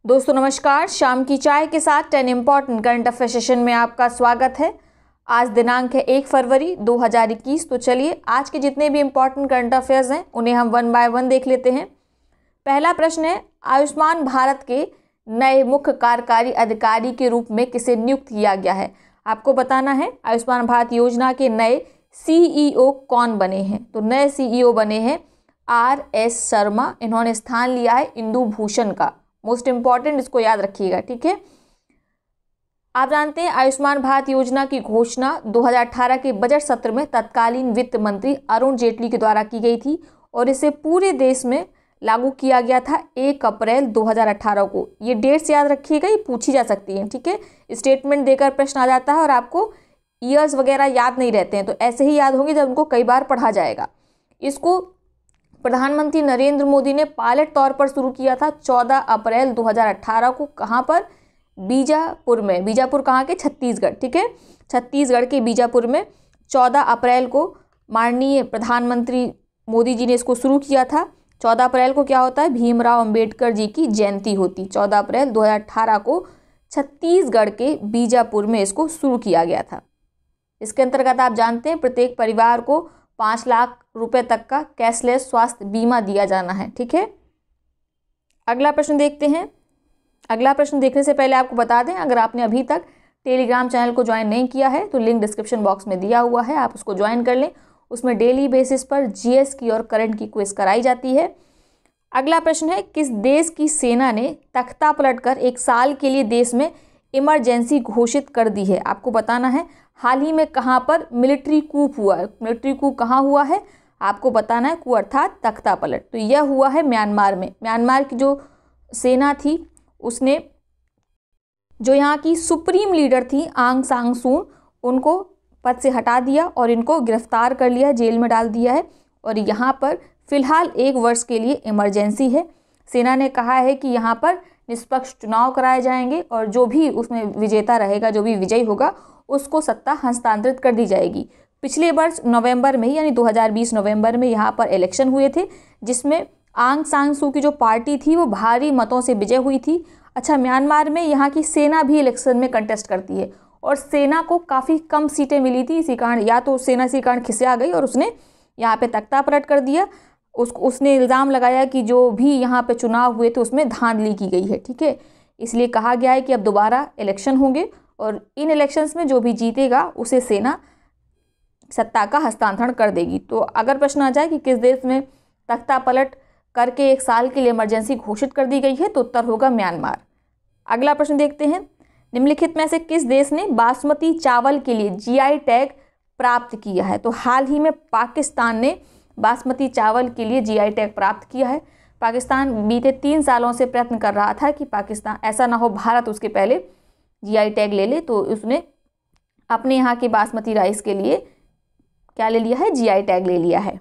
दोस्तों नमस्कार, शाम की चाय के साथ 10 इम्पॉर्टेंट करंट अफेयर सेशन में आपका स्वागत है। आज दिनांक है 1 फरवरी 2021। तो चलिए आज के जितने भी इम्पॉर्टेंट करंट अफेयर्स हैं उन्हें हम वन बाय वन देख लेते हैं। पहला प्रश्न है, आयुष्मान भारत के नए मुख्य कार्यकारी अधिकारी के रूप में किसे नियुक्त किया गया है। आपको बताना है आयुष्मान भारत योजना के नए CEO कौन बने हैं। तो नए CEO बने हैं RS शर्मा। इन्होंने स्थान लिया है इंदु भूषण का। मोस्ट इंपॉर्टेंट, इसको याद रखिएगा, ठीक है। आप जानते हैं आयुष्मान भारत योजना की घोषणा 2018 के बजट सत्र में तत्कालीन वित्त मंत्री अरुण जेटली के द्वारा की गई थी और इसे पूरे देश में लागू किया गया था 1 अप्रैल 2018 को। ये डेट्स याद रखिएगा, ये पूछी जा सकती है, ठीक है। स्टेटमेंट देकर प्रश्न आ जाता है और आपको ईयर्स वगैरह याद नहीं रहते हैं, तो ऐसे ही याद होंगे जब उनको कई बार पढ़ा जाएगा। इसको प्रधानमंत्री नरेंद्र मोदी ने पायलट तौर पर शुरू किया था 14 अप्रैल 2018 को। कहाँ पर? बीजापुर में। बीजापुर कहाँ के? छत्तीसगढ़, ठीक है। छत्तीसगढ़ के बीजापुर में 14 अप्रैल को माननीय प्रधानमंत्री मोदी जी ने इसको शुरू किया था। 14 अप्रैल को क्या होता है? भीमराव अंबेडकर जी की जयंती होती। 14 अप्रैल 2018 को छत्तीसगढ़ के बीजापुर में इसको शुरू किया गया था। इसके अंतर्गत आप जानते हैं प्रत्येक परिवार को 5 लाख रुपए तक का कैशलेस स्वास्थ्य बीमा दिया जाना है, ठीक है। अगला प्रश्न देखते हैं। अगला प्रश्न देखने से पहले आपको बता दें, अगर आपने अभी तक टेलीग्राम चैनल को ज्वाइन नहीं किया है तो लिंक डिस्क्रिप्शन बॉक्स में दिया हुआ है, आप उसको ज्वाइन कर लें। उसमें डेली बेसिस पर GS की और करंट की क्विज कराई जाती है। अगला प्रश्न है, किस देश की सेना ने तख्ता पलटकर 1 साल के लिए देश में इमरजेंसी घोषित कर दी है। आपको बताना है हाल ही में कहाँ पर मिलिट्री कूप हुआ है। मिलिट्री कूप कहाँ हुआ है आपको बताना है, कू अर्थात तख्ता पलट। तो यह हुआ है म्यांमार में। म्यांमार की जो सेना थी उसने जो यहाँ की सुप्रीम लीडर थी आंग सान सू, उनको पद से हटा दिया और इनको गिरफ्तार कर लिया, जेल में डाल दिया है। और यहाँ पर फिलहाल 1 वर्ष के लिए इमरजेंसी है। सेना ने कहा है कि यहाँ पर निष्पक्ष चुनाव कराए जाएंगे और जो भी उसमें विजेता रहेगा, जो भी विजयी होगा, उसको सत्ता हस्तांतरित कर दी जाएगी। पिछले वर्ष नवंबर में यानी 2020 नवंबर में यहाँ पर इलेक्शन हुए थे जिसमें आंग सान सू की जो पार्टी थी वो भारी मतों से विजय हुई थी। अच्छा, म्यांमार में यहाँ की सेना भी इलेक्शन में कंटेस्ट करती है और सेना को काफ़ी कम सीटें मिली थी। इसी कारण या तो सेना इसी कारण खिसिया गई और उसने यहाँ पे तख्ता पलट कर दिया। उसने इल्ज़ाम लगाया कि जो भी यहाँ पे चुनाव हुए थे उसमें धांधली की गई है, ठीक है। इसलिए कहा गया है कि अब दोबारा इलेक्शन होंगे और इन इलेक्शंस में जो भी जीतेगा उसे सेना सत्ता का हस्तांतरण कर देगी। तो अगर प्रश्न आ जाए कि किस देश में तख्ता पलट करके 1 साल के लिए इमरजेंसी घोषित कर दी गई है, तो उत्तर होगा म्यांमार। अगला प्रश्न देखते हैं, निम्नलिखित में से किस देश ने बासमती चावल के लिए GI टैग प्राप्त किया है। तो हाल ही में पाकिस्तान ने बासमती चावल के लिए GI टैग प्राप्त किया है। पाकिस्तान बीते 3 सालों से प्रयत्न कर रहा था कि पाकिस्तान ऐसा ना हो भारत उसके पहले GI टैग ले ले, तो उसने अपने यहाँ के बासमती राइस के लिए क्या ले लिया है? GI टैग ले लिया है।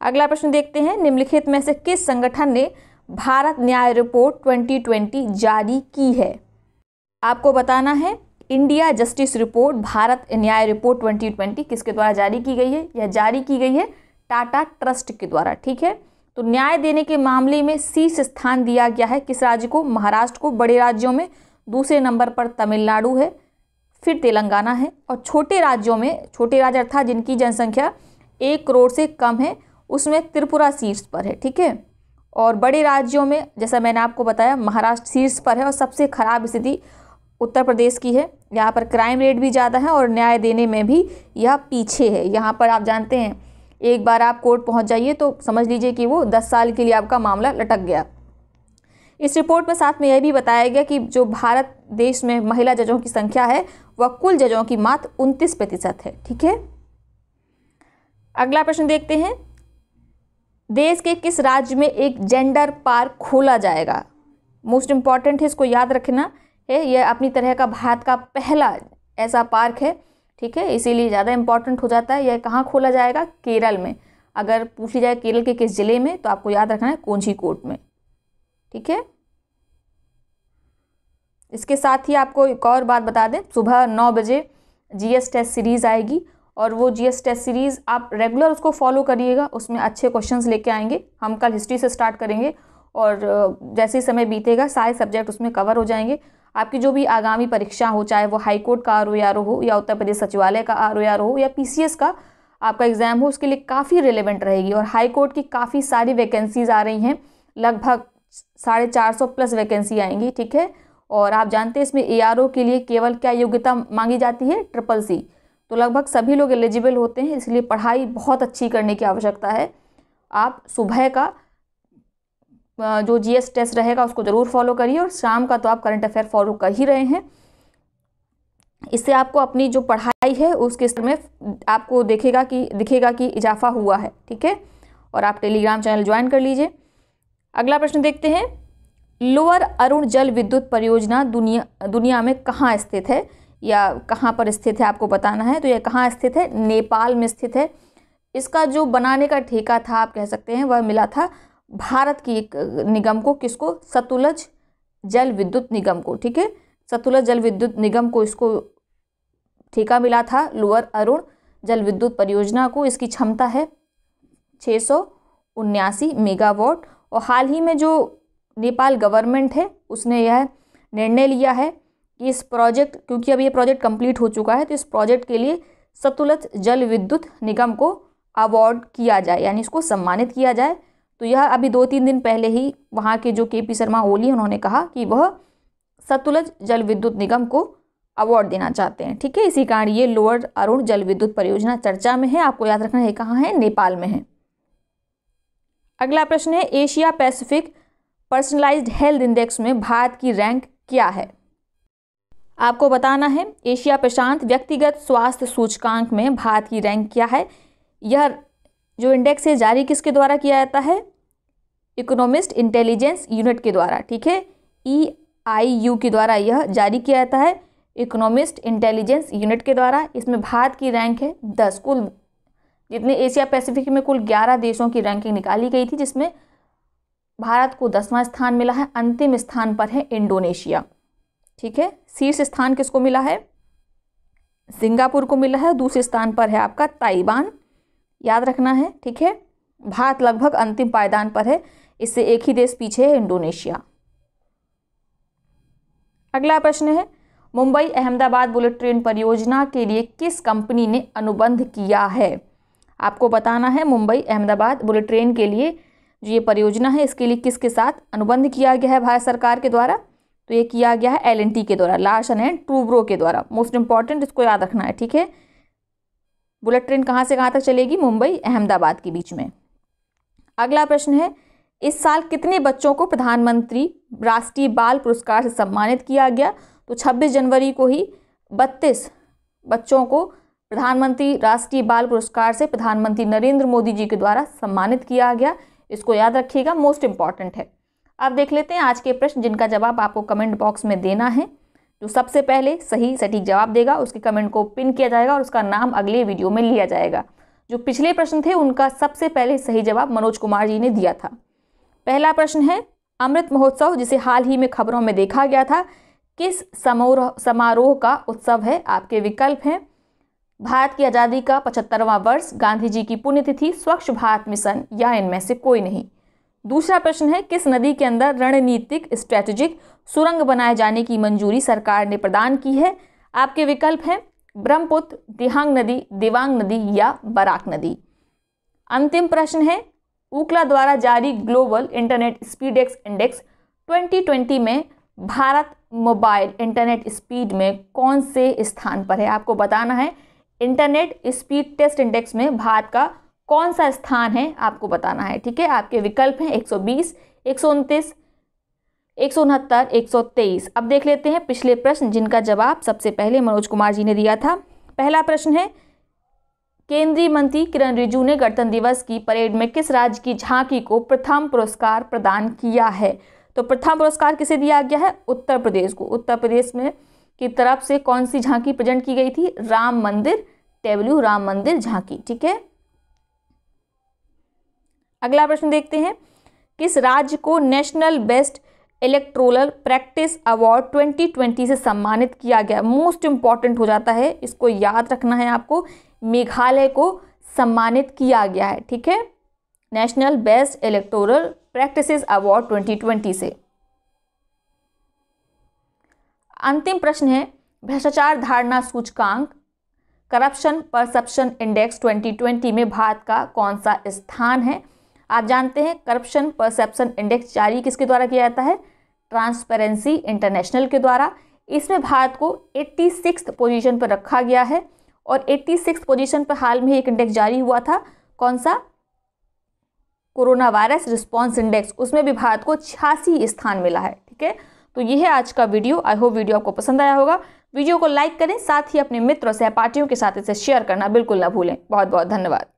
अगला प्रश्न देखते हैं, निम्नलिखित में से किस संगठन ने भारत न्याय रिपोर्ट 2020 जारी की है। आपको बताना है इंडिया जस्टिस रिपोर्ट भारत न्याय रिपोर्ट 2020 किसके द्वारा जारी की गई है? यह जारी की गई है टाटा ट्रस्ट के द्वारा, ठीक है। तो न्याय देने के मामले में शीर्ष स्थान दिया गया है किस राज्य को? महाराष्ट्र को। बड़े राज्यों में दूसरे नंबर पर तमिलनाडु है, फिर तेलंगाना है और छोटे राज्यों में, छोटे राज्य अर्थात जिनकी जनसंख्या 1 करोड़ से कम है, उसमें त्रिपुरा शीर्ष पर है, ठीक है। और बड़े राज्यों में जैसा मैंने आपको बताया महाराष्ट्र शीर्ष पर है और सबसे खराब स्थिति उत्तर प्रदेश की है। यहाँ पर क्राइम रेट भी ज़्यादा है और न्याय देने में भी यह पीछे है। यहाँ पर आप जानते हैं एक बार आप कोर्ट पहुँच जाइए तो समझ लीजिए कि वो 10 साल के लिए आपका मामला लटक गया। इस रिपोर्ट में साथ में यह भी बताया गया कि जो भारत देश में महिला जजों की संख्या है वह कुल जजों की मात्र 29% है, ठीक है। अगला प्रश्न देखते हैं, देश के किस राज्य में एक जेंडर पार्क खोला जाएगा। मोस्ट इंपॉर्टेंट है, इसको याद रखना है। यह अपनी तरह का भारत का पहला ऐसा पार्क है, ठीक है, इसीलिए ज़्यादा इंपॉर्टेंट हो जाता है। यह कहाँ खोला जाएगा? केरल में। अगर पूछ ली जाए केरल के किस जिले में, तो आपको याद रखना है कोझीकोड में, ठीक है। इसके साथ ही आपको एक और बात बता दें, सुबह 9 बजे GS टेस्ट सीरीज़ आएगी और वो GS टेस्ट सीरीज़ आप रेगुलर उसको फॉलो करिएगा, उसमें अच्छे क्वेश्चंस लेके आएंगे। हम कल हिस्ट्री से स्टार्ट करेंगे और जैसे ही समय बीतेगा सारे सब्जेक्ट उसमें कवर हो जाएंगे। आपकी जो भी आगामी परीक्षा हो, चाहे वो हाई कोर्ट का RO हो या उत्तर प्रदेश सचिवालय का RO हो या PCS का आपका एग्जाम हो, उसके लिए काफ़ी रिलेवेंट रहेगी। और हाई कोर्ट की काफ़ी सारी वैकेंसीज आ रही हैं, लगभग 450 प्लस वैकेंसी आएंगी, ठीक है। और आप जानते हैं इसमें ARO के लिए केवल क्या योग्यता मांगी जाती है, CCC। तो लगभग सभी लोग एलिजिबल होते हैं, इसलिए पढ़ाई बहुत अच्छी करने की आवश्यकता है। आप सुबह का जो GS टेस्ट रहेगा उसको ज़रूर फॉलो करिए, और शाम का तो आप करंट अफेयर फॉलो कर ही रहे हैं। इससे आपको अपनी जो पढ़ाई है उसके स्तर में आपको दिखेगा कि इजाफा हुआ है, ठीक है। और आप टेलीग्राम चैनल ज्वाइन कर लीजिए। अगला प्रश्न देखते हैं, लोअर अरुण जल विद्युत परियोजना दुनिया में कहाँ स्थित है, या कहाँ पर स्थित है आपको बताना है। तो यह कहाँ स्थित है, नेपाल में स्थित है। इसका जो बनाने का ठेका था आप कह सकते हैं, वह मिला था भारत की एक निगम को। किसको, सतलुज जल विद्युत निगम को, ठीक है। सतलुज जल विद्युत निगम को इसको ठेका मिला था लोअर अरुण जल विद्युत परियोजना को। इसकी क्षमता है 679 मेगावाट। और हाल ही में जो नेपाल गवर्नमेंट है उसने यह निर्णय लिया है कि इस प्रोजेक्ट, क्योंकि अब ये प्रोजेक्ट कंप्लीट हो चुका है, तो इस प्रोजेक्ट के लिए सतलुज जल विद्युत निगम को अवार्ड किया जाए, यानी इसको सम्मानित किया जाए। तो यह अभी 2-3 दिन पहले ही वहाँ के जो KP शर्मा ओली उन्होंने कहा कि वह सतलुज जल विद्युत निगम को अवार्ड देना चाहते हैं, ठीक है। इसी कारण ये लोअर अरुण जल विद्युत परियोजना चर्चा में है। आपको याद रखना है कहाँ है, नेपाल में है। अगला प्रश्न है, Asia Pacific personalised health index में भारत की रैंक क्या है। आपको बताना है एशिया प्रशांत व्यक्तिगत स्वास्थ्य सूचकांक में भारत की रैंक क्या है। यह जो इंडेक्स है जारी किसके द्वारा किया जाता है, इकोनॉमिस्ट इंटेलिजेंस यूनिट के द्वारा, ठीक है। EIU के द्वारा यह जारी किया जाता है, इकोनॉमिस्ट इंटेलिजेंस यूनिट के द्वारा। इसमें भारत की रैंक है 10। कुल जितने एशिया पैसिफिक में कुल 11 देशों की रैंकिंग निकाली गई थी, जिसमें भारत को 10वां स्थान मिला है। अंतिम स्थान पर है इंडोनेशिया, ठीक है। शीर्ष स्थान किसको मिला है, सिंगापुर को मिला है। दूसरे स्थान पर है आपका ताइवान, याद रखना है, ठीक है। भारत लगभग अंतिम पायदान पर है, इससे एक ही देश पीछे है, इंडोनेशिया। अगला प्रश्न है, मुंबई अहमदाबाद बुलेट ट्रेन परियोजना के लिए किस कंपनी ने अनुबंध किया है। आपको बताना है मुंबई अहमदाबाद बुलेट ट्रेन के लिए जो ये परियोजना है, इसके लिए किसके साथ अनुबंध किया गया है भारत सरकार के द्वारा। तो ये किया गया है L&T के द्वारा, लार्सन एंड टूब्रो के द्वारा। मोस्ट इंपॉर्टेंट, इसको याद रखना है, ठीक है। बुलेट ट्रेन कहाँ से कहाँ तक चलेगी, मुंबई अहमदाबाद के बीच में। अगला प्रश्न है, इस साल कितने बच्चों को प्रधानमंत्री राष्ट्रीय बाल पुरस्कार से सम्मानित किया गया। तो 26 जनवरी को ही 32 बच्चों को प्रधानमंत्री राष्ट्रीय बाल पुरस्कार से प्रधानमंत्री नरेंद्र मोदी जी के द्वारा सम्मानित किया गया। इसको याद रखिएगा, मोस्ट इंपॉर्टेंट है। अब देख लेते हैं आज के प्रश्न जिनका जवाब आपको कमेंट बॉक्स में देना है। जो सबसे पहले सही सटीक जवाब देगा उसके कमेंट को पिन किया जाएगा और उसका नाम अगले वीडियो में लिया जाएगा। जो पिछले प्रश्न थे उनका सबसे पहले सही जवाब मनोज कुमार जी ने दिया था। पहला प्रश्न है, अमृत महोत्सव जिसे हाल ही में खबरों में देखा गया था, किस समारोह का उत्सव है। आपके विकल्प हैं, भारत की आज़ादी का 75वां वर्ष, गांधी जी की पुण्यतिथि, स्वच्छ भारत मिशन, या इनमें से कोई नहीं। दूसरा प्रश्न है, किस नदी के अंदर रणनीतिक स्ट्रेटेजिक सुरंग बनाए जाने की मंजूरी सरकार ने प्रदान की है। आपके विकल्प हैं, ब्रह्मपुत्र, दिहांग नदी, दिवांग नदी, या बराक नदी। अंतिम प्रश्न है, ऊकला द्वारा जारी ग्लोबल इंटरनेट स्पीड इंडेक्स 2020 में भारत मोबाइल इंटरनेट स्पीड में कौन से स्थान पर है। आपको बताना है इंटरनेट स्पीड टेस्ट इंडेक्स में भारत का कौन सा स्थान है, आपको बताना है, ठीक है। आपके विकल्प हैं 120, 129, 169, 123। अब देख लेते हैं पिछले प्रश्न जिनका जवाब सबसे पहले मनोज कुमार जी ने दिया था। पहला प्रश्न है, केंद्रीय मंत्री किरण रिजिजू ने गणतंत्र दिवस की परेड में किस राज्य की झांकी को प्रथम पुरस्कार प्रदान किया है। तो प्रथम पुरस्कार किसे दिया गया है, उत्तर प्रदेश को। उत्तर प्रदेश में की तरफ से कौन सी झांकी प्रेजेंट की गई थी, राम मंदिर, टेबल्यू राम मंदिर झांकी, ठीक है। अगला प्रश्न देखते हैं, किस राज्य को national best electoral practice award 2020 से सम्मानित किया गया। मोस्ट इंपॉर्टेंट हो जाता है, इसको याद रखना है आपको। मेघालय को सम्मानित किया गया है, ठीक है। National best electoral practices award 2020 से। अंतिम प्रश्न है, भ्रष्टाचार धारणा सूचकांक करप्शन परसेप्शन इंडेक्स 2020 में भारत का कौन सा स्थान है? आप जानते हैं करप्शन परसेप्शन इंडेक्स जारी किसके द्वारा किया जाता है? ट्रांसपेरेंसी इंटरनेशनल के द्वारा। इसमें भारत को 86th पोजीशन पर रखा गया है और 86th पोजीशन पर हाल में एक इंडेक्स जारी हुआ था, कौन सा? कोरोना वायरस रिस्पॉन्स इंडेक्स, उसमें भी भारत को 86 स्थान मिला है। ठीक है, तो ये है आज का वीडियो। आई होप वीडियो आपको पसंद आया होगा। वीडियो को लाइक करें, साथ ही अपने मित्र और सहपाठियों के साथ इसे शेयर करना बिल्कुल ना भूलें। बहुत बहुत धन्यवाद।